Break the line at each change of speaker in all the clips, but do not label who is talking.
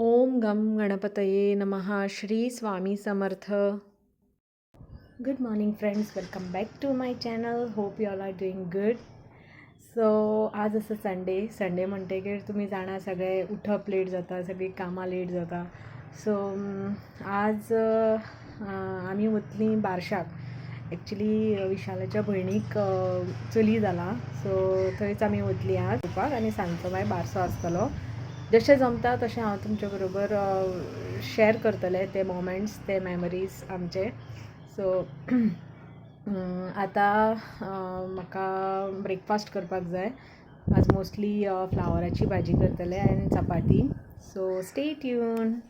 ओम गम गणपतये नमः. Shri Swami Samarth. Good morning friends, welcome back to my channel. Hope you all are doing good. So आज असं संडे म्हणते की तुम्ही जाणार सगळे उठप लेट जाता, सगळी कामां लेट जाता. सो आज आम्ही वतली बारशाक. एक्चुली विशालाच्या भयणीक चली जाला, सो थंयच आमी वतली आज उपाक आनी सांजचो मागीर बारसो आसतलो. जशें जमता तशें हांव तुमचे बरोबर शेअर करतलें ते मोमेंट्स, ते मेमरीज आमचे. सो आतां म्हाका ब्रेकफास्ट करपाक जाय. आज मोस्टली फ्लावराची भाजी करतले आनी चपाती. So stay tuned.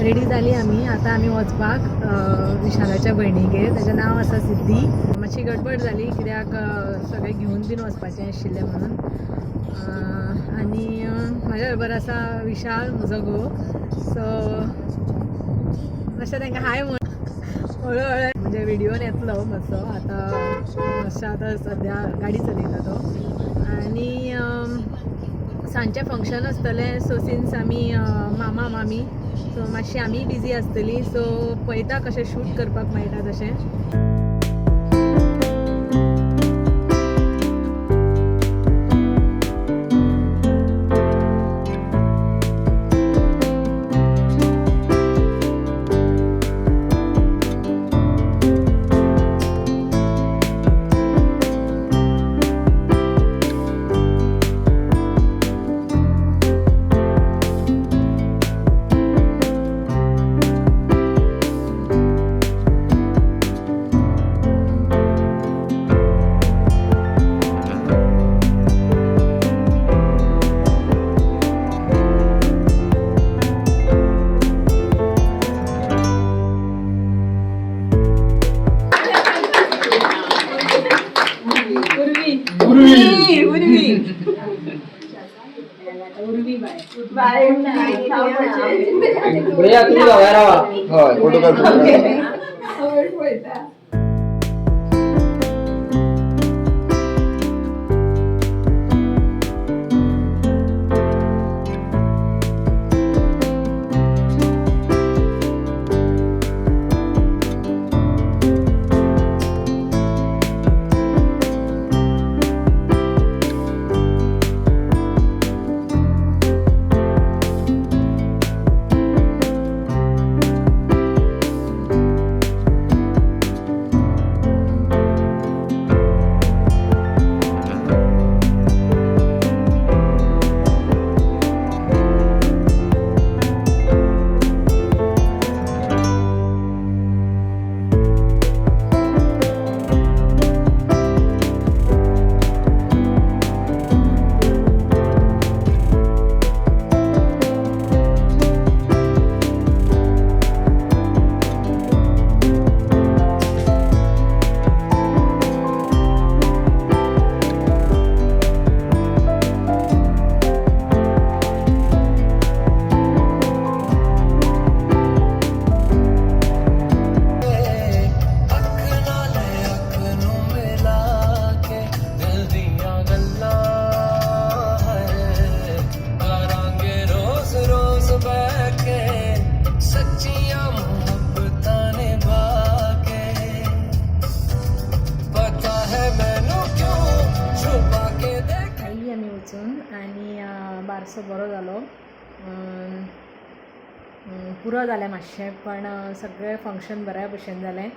रेडी जाली आमी. आतां आमी वचपाक विशालाच्या भयणीगेर. ताचें नांव आसा सिद्धी. मातशी गडबड जाली कित्याक सगळें घेवन बीन वचपाचें आशिल्लें म्हणून. आनी म्हाज्या बरोबर आसा विशाल, म्हजो घोव. सो मातशें तांकां हाय म्हण. हळू म्हणजे व्हिडियोन येतलो मातसो. आतां सद्या गाडी चलयता तो. आनी सांजचें फंक्शन आसतलें. सो सिन्स आमी मामा मामी, सो मातशी आमी बिजी आसतली. सो पळयता कशें शूट करपाक मेळटा तशें. बारसो बरो जालो. पुरो जालें मातशें, पण सगळें फंक्शन बऱ्या भशेन जालें.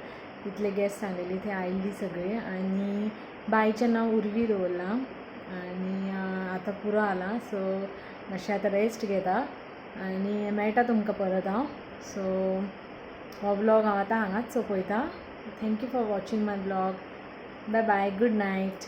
तितले गेस्ट सांगलेली थंय आयिल्ली सगळीं. आनी बायचें नांव उर्वी दवरलां आनी आतां पुरो जाला. सो मातशें आतां रेस्ट घेता आनी मेळटा तुमकां परत हांव. सो हो व्लॉग हांव आतां हांगाच सोंपयता. Thank you for watching my vlog. Bye bye, good night.